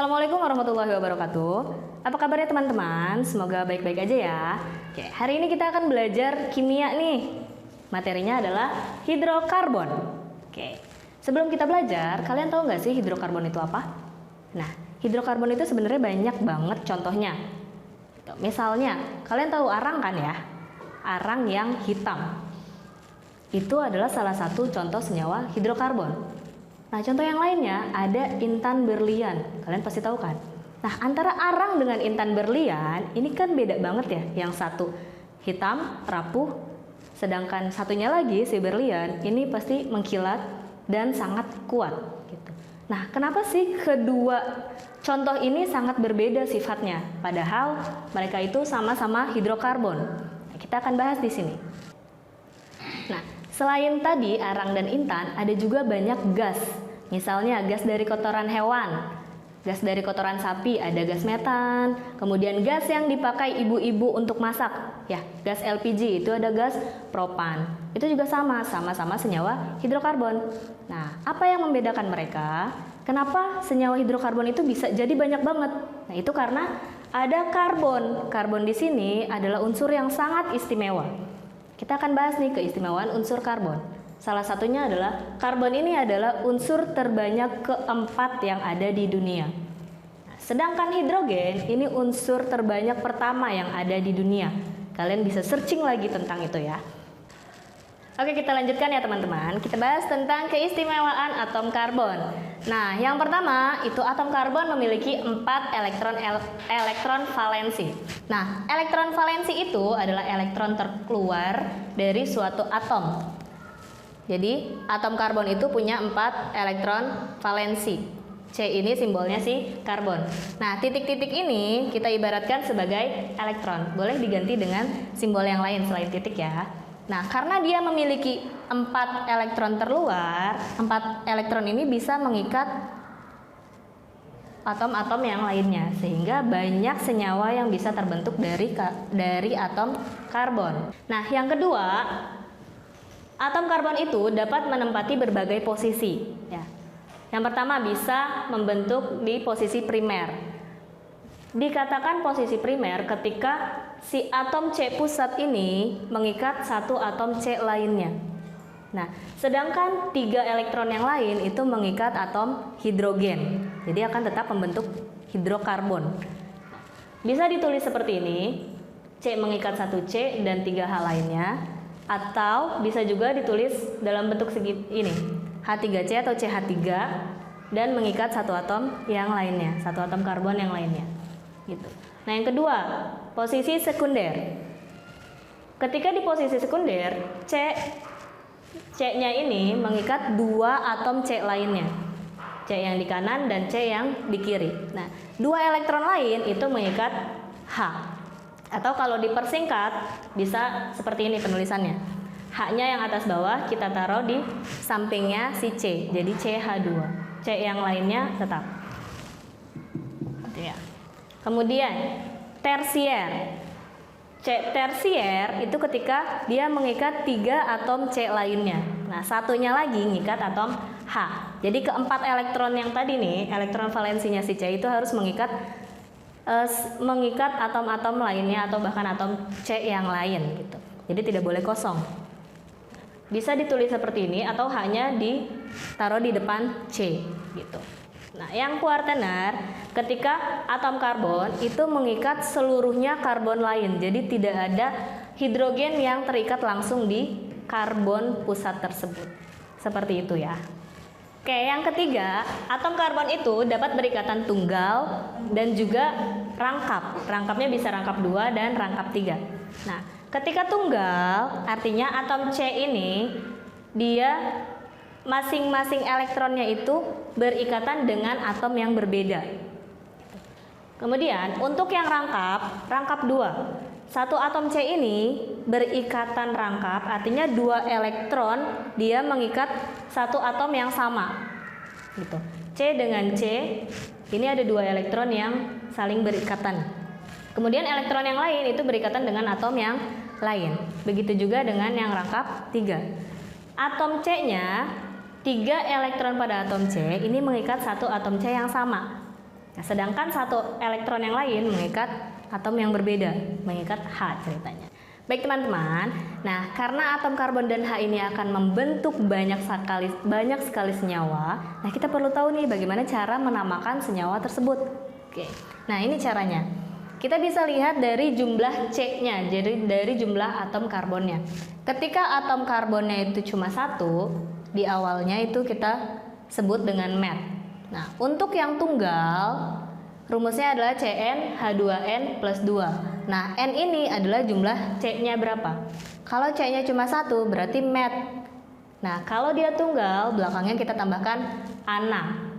Assalamualaikum warahmatullahi wabarakatuh. Apa kabarnya teman-teman? Semoga baik-baik aja ya. Oke, hari ini kita akan belajar kimia nih. Materinya adalah hidrokarbon. Oke, sebelum kita belajar, kalian tahu nggak sih hidrokarbon itu apa? Nah, hidrokarbon itu sebenarnya banyak banget contohnya. Misalnya, kalian tahu arang kan ya? Arang yang hitam. Itu adalah salah satu contoh senyawa hidrokarbon. Nah, contoh yang lainnya ada intan berlian. Kalian pasti tahu kan? Nah, antara arang dengan intan berlian ini kan beda banget ya. Yang satu hitam, rapuh, sedangkan satunya lagi si berlian ini pasti mengkilat dan sangat kuat gitu. Nah, kenapa sih kedua contoh ini sangat berbeda sifatnya? Padahal mereka itu sama-sama hidrokarbon. Nah, kita akan bahas di sini. Nah, selain tadi arang dan intan, ada juga banyak gas. Misalnya gas dari kotoran hewan, gas dari kotoran sapi, ada gas metan. Kemudian gas yang dipakai ibu-ibu untuk masak, ya, gas LPG itu ada gas propan. Itu juga sama-sama senyawa hidrokarbon. Nah, apa yang membedakan mereka? Kenapa senyawa hidrokarbon itu bisa jadi banyak banget? Nah, itu karena ada karbon. Karbon di sini adalah unsur yang sangat istimewa. Kita akan bahas nih keistimewaan unsur karbon. Salah satunya adalah karbon ini adalah unsur terbanyak keempat yang ada di dunia. Sedangkan hidrogen ini unsur terbanyak pertama yang ada di dunia. Kalian bisa searching lagi tentang itu ya. Oke, kita lanjutkan ya teman-teman. Kita bahas tentang keistimewaan atom karbon. Nah, yang pertama itu atom karbon memiliki 4 elektron valensi. Nah, elektron valensi itu adalah elektron terkeluar dari suatu atom. Jadi, atom karbon itu punya 4 elektron valensi. C ini simbolnya si karbon. Nah, titik-titik ini kita ibaratkan sebagai elektron. Boleh diganti dengan simbol yang lain selain titik ya. Nah, karena dia memiliki 4 elektron terluar, 4 elektron ini bisa mengikat atom-atom yang lainnya, sehingga banyak senyawa yang bisa terbentuk dari atom karbon. Nah, yang kedua, atom karbon itu dapat menempati berbagai posisi. Ya. Yang pertama bisa membentuk di posisi primer. Dikatakan posisi primer ketika si atom C pusat ini mengikat satu atom C lainnya. Nah, sedangkan 3 elektron yang lain itu mengikat atom hidrogen. Jadi akan tetap membentuk hidrokarbon. Bisa ditulis seperti ini. C mengikat satu C dan 3 hal lainnya. Atau bisa juga ditulis dalam bentuk segi ini, H3C atau CH3 dan mengikat satu atom yang lainnya, satu atom karbon yang lainnya gitu. Nah, yang kedua, posisi sekunder. Ketika di posisi sekunder, C-nya ini mengikat 2 atom C lainnya, C yang di kanan dan C yang di kiri. Nah, 2 elektron lain itu mengikat H. Atau kalau dipersingkat bisa seperti ini penulisannya. H-nya yang atas bawah kita taruh di sampingnya si C. Jadi CH2. C yang lainnya tetap. Ya. Kemudian tersier. Tersier itu ketika dia mengikat 3 atom C lainnya. Nah, satunya lagi mengikat atom H. Jadi keempat elektron yang tadi nih, elektron valensinya si C itu harus mengikat atom-atom lainnya atau bahkan atom C yang lain gitu. Jadi tidak boleh kosong. Bisa ditulis seperti ini atau hanya ditaruh di depan C gitu. Nah, yang kuartener ketika atom karbon itu mengikat seluruhnya karbon lain. Jadi tidak ada hidrogen yang terikat langsung di karbon pusat tersebut. Seperti itu ya. Oke, yang ketiga, atom karbon itu dapat berikatan tunggal dan juga rangkap. Rangkapnya bisa rangkap 2 dan rangkap 3. Nah, ketika tunggal, artinya atom C ini dia masing-masing elektronnya itu berikatan dengan atom yang berbeda. Kemudian, untuk yang rangkap 2. Satu atom C ini berikatan rangkap, artinya 2 elektron dia mengikat satu atom yang sama gitu. C dengan C ini ada 2 elektron yang saling berikatan. Kemudian elektron yang lain itu berikatan dengan atom yang lain. Begitu juga dengan yang rangkap 3. Atom C-nya 3 elektron pada atom C ini mengikat satu atom C yang sama. Nah, sedangkan satu elektron yang lain mengikat atom yang berbeda, mengikat H ceritanya. Baik teman-teman, nah karena atom karbon dan H ini akan membentuk banyak sekali senyawa, nah kita perlu tahu nih bagaimana cara menamakan senyawa tersebut. Oke, nah ini caranya. Kita bisa lihat dari jumlah C-nya, jadi dari jumlah atom karbonnya. Ketika atom karbonnya itu cuma satu, di awalnya itu kita sebut dengan met. Nah, untuk yang tunggal, rumusnya adalah CnH2n plus 2. Nah, N ini adalah jumlah C-nya berapa? Kalau C-nya cuma satu, berarti met. Nah, kalau dia tunggal, belakangnya kita tambahkan ana.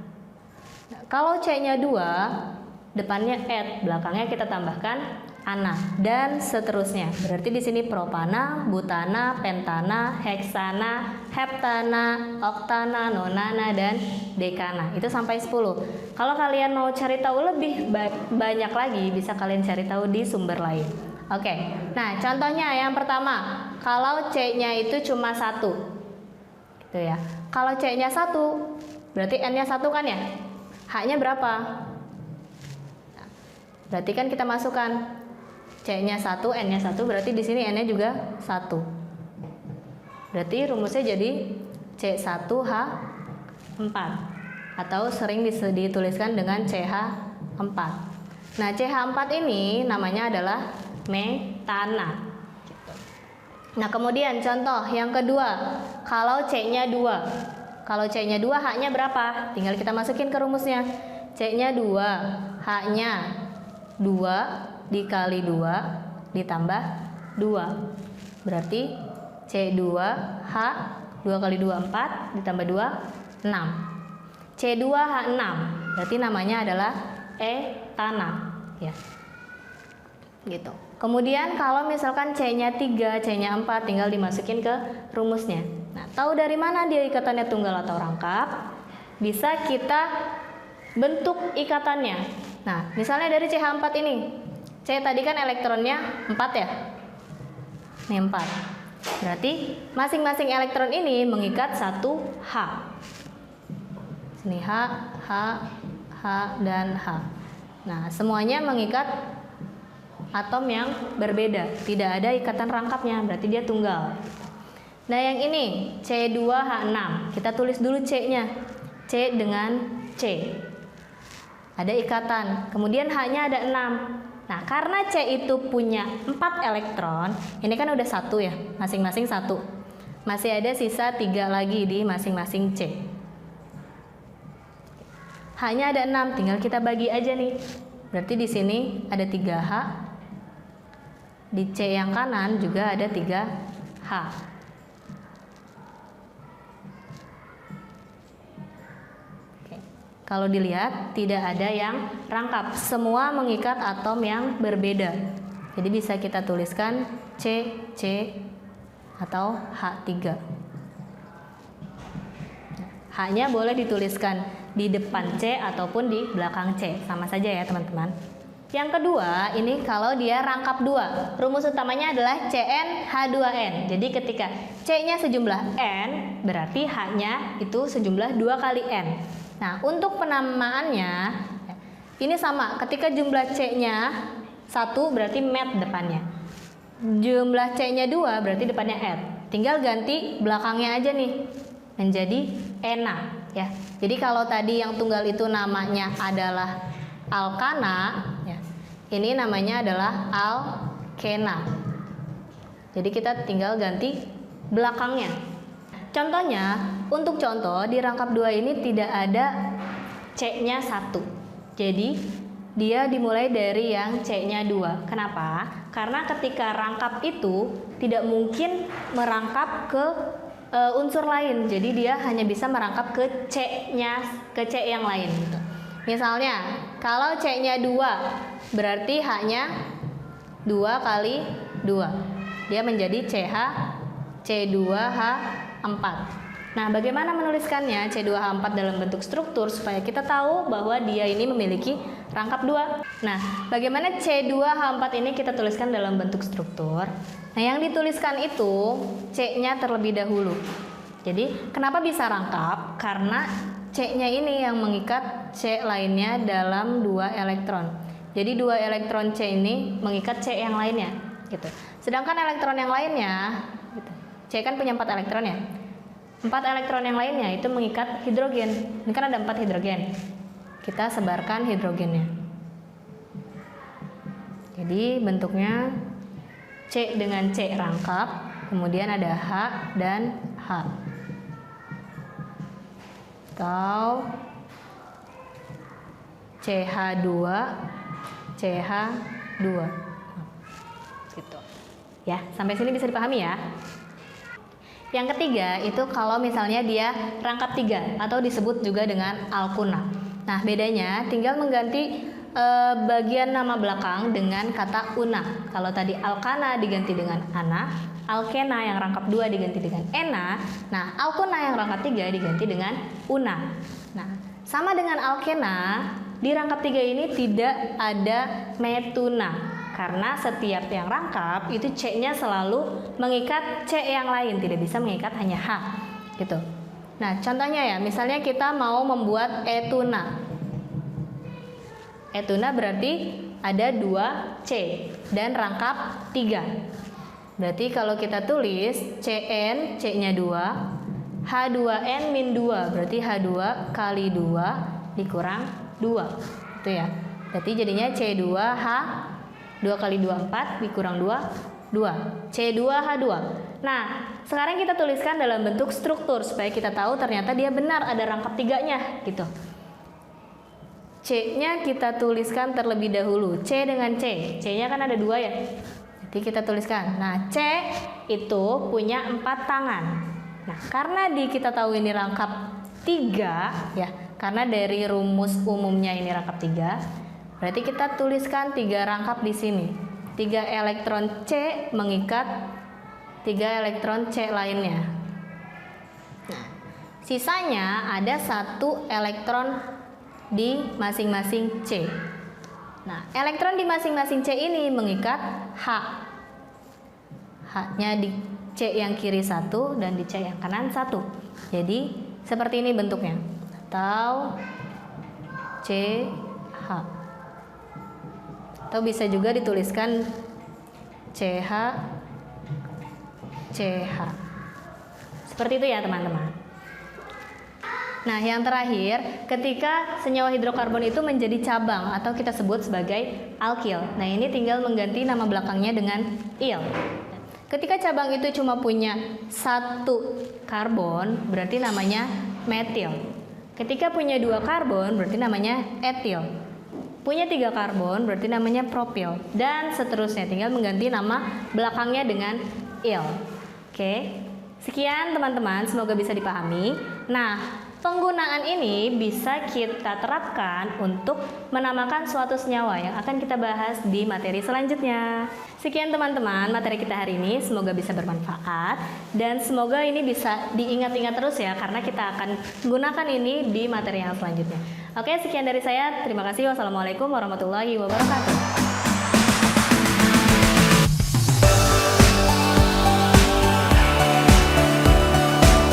Nah, kalau C-nya 2, depannya et, belakangnya kita tambahkan ana, dan seterusnya. Berarti di sini propana, butana, pentana, heksana, heptana, oktana, nonana, dan dekana. Itu sampai 10. Kalau kalian mau cari tahu lebih banyak lagi, bisa kalian cari tahu di sumber lain. Oke, nah contohnya yang pertama, kalau C-nya itu cuma 1, gitu ya. Kalau C-nya 1, berarti N-nya 1 kan ya? H-nya berapa? Nah, berarti kan kita masukkan C-nya 1, N-nya 1, berarti di sini N-nya juga 1. Berarti rumusnya jadi C1H4, atau sering dituliskan dengan CH4. Nah, CH4 ini namanya adalah metana. Nah, kemudian contoh yang kedua, kalau C-nya 2. Kalau C-nya 2, H-nya berapa? Tinggal kita masukin ke rumusnya. C-nya 2, H-nya 2 dikali 2 ditambah 2. Berarti C2H 2 kali 2 4 ditambah 2 6. C2H6 berarti namanya adalah etana ya. Gitu. Kemudian kalau misalkan C-nya 3, C-nya 4 tinggal dimasukin ke rumusnya. Nah, tahu dari mana dia ikatannya tunggal atau rangkap? Bisa kita bentuk ikatannya. Nah, misalnya dari CH4 ini. C tadi kan elektronnya 4 ya? Ini 4. Berarti masing-masing elektron ini mengikat satu H. Sini H, dan H. Nah, semuanya mengikat atom yang berbeda. Tidak ada ikatan rangkapnya, berarti dia tunggal. Nah, yang ini C2H6. Kita tulis dulu C-nya. C dengan C. Ada ikatan. Kemudian H-nya ada 6. Nah, karena C itu punya 4 elektron, ini kan udah 1 ya, masing-masing 1. Masih ada sisa 3 lagi di masing-masing C. H-nya ada 6, tinggal kita bagi aja nih. Berarti di sini ada 3H. Di C yang kanan juga ada 3H. Kalau dilihat tidak ada yang rangkap, semua mengikat atom yang berbeda. Jadi bisa kita tuliskan C atau H3. H-nya boleh dituliskan di depan C ataupun di belakang C, sama saja ya teman-teman. Yang kedua, ini kalau dia rangkap 2, rumus utamanya adalah CnH2n. Jadi ketika C-nya sejumlah N, berarti H-nya itu sejumlah 2 kali N. Nah, untuk penamaannya ini sama, ketika jumlah C-nya 1 berarti met depannya. Jumlah C-nya 2 berarti depannya et. Tinggal ganti belakangnya aja nih menjadi ena ya. Jadi kalau tadi yang tunggal itu namanya adalah alkana ya. Ini namanya adalah alkena. Jadi kita tinggal ganti belakangnya. Contohnya, untuk contoh di rangkap 2 ini tidak ada C-nya 1. Jadi dia dimulai dari yang C-nya 2. Kenapa? Karena ketika rangkap itu tidak mungkin merangkap ke unsur lain. Jadi dia hanya bisa merangkap ke C-nya, ke C yang lain gitu. Misalnya, kalau C-nya 2 berarti H-nya 2 kali 2. Dia menjadi CH C2H4. Nah, bagaimana menuliskannya C2H4 dalam bentuk struktur supaya kita tahu bahwa dia ini memiliki rangkap 2. Nah, bagaimana C2H4 ini kita tuliskan dalam bentuk struktur? Nah, yang dituliskan itu C-nya terlebih dahulu. Jadi, kenapa bisa rangkap? Karena C-nya ini yang mengikat C lainnya dalam 2 elektron. Jadi 2 elektron C ini mengikat C yang lainnya, gitu. Sedangkan elektron yang lainnya, gitu. C kan punya 4 elektron ya. 4 elektron yang lainnya itu mengikat hidrogen. Ini kan ada 4 hidrogen. Kita sebarkan hidrogennya. Jadi bentuknya C dengan C rangkap, kemudian ada H dan H. Atau CH2, CH2. Gitu. Ya, sampai sini bisa dipahami ya. Yang ketiga itu kalau misalnya dia rangkap 3 atau disebut juga dengan alkuna. Nah, bedanya tinggal mengganti bagian nama belakang dengan kata una. Kalau tadi alkana diganti dengan ana, alkena yang rangkap 2 diganti dengan ena, nah alkuna yang rangkap 3 diganti dengan una. Nah, sama dengan alkena, di rangkap 3 ini tidak ada metuna. Karena setiap yang rangkap itu C-nya selalu mengikat C yang lain, tidak bisa mengikat hanya H, gitu. Nah, contohnya ya, misalnya kita mau membuat etuna. Etuna berarti ada 2 C dan rangkap 3. Berarti kalau kita tulis Cn, C-nya 2, H2n min 2, berarti H2 kali 2 dikurang 2. Itu ya. Berarti jadinya C2H 2 kali 2 4 dikurang 2 2 C2H2. Nah, sekarang kita tuliskan dalam bentuk struktur supaya kita tahu ternyata dia benar ada rangkap 3-nya gitu. C-nya kita tuliskan terlebih dahulu. C dengan C. C-nya kan ada 2 ya. Jadi kita tuliskan. Nah, C itu punya 4 tangan. Nah, karena kita tahu ini rangkap 3 ya. Karena dari rumus umumnya ini rangkap 3. Berarti kita tuliskan 3 rangkap di sini. 3 elektron C mengikat 3 elektron C lainnya. Nah, sisanya ada 1 elektron di masing-masing C. Nah, elektron di masing-masing C ini mengikat H. H-nya di C yang kiri 1 dan di C yang kanan 1. Jadi, seperti ini bentuknya. Atau CH. Atau bisa juga dituliskan CH CH. Seperti itu ya teman-teman. Nah, yang terakhir, ketika senyawa hidrokarbon itu menjadi cabang atau kita sebut sebagai alkil. Nah, ini tinggal mengganti nama belakangnya dengan il. Ketika cabang itu cuma punya 1 karbon, berarti namanya metil. Ketika punya 2 karbon, berarti namanya etil. Punya 3 karbon berarti namanya propil dan seterusnya, tinggal mengganti nama belakangnya dengan il. Oke. Sekian teman-teman, semoga bisa dipahami. Nah, penggunaan ini bisa kita terapkan untuk menamakan suatu senyawa yang akan kita bahas di materi selanjutnya. Sekian teman-teman materi kita hari ini, semoga bisa bermanfaat dan semoga ini bisa diingat-ingat terus ya karena kita akan gunakan ini di materi yang selanjutnya. Oke, sekian dari saya. Terima kasih. Wassalamualaikum warahmatullahi wabarakatuh.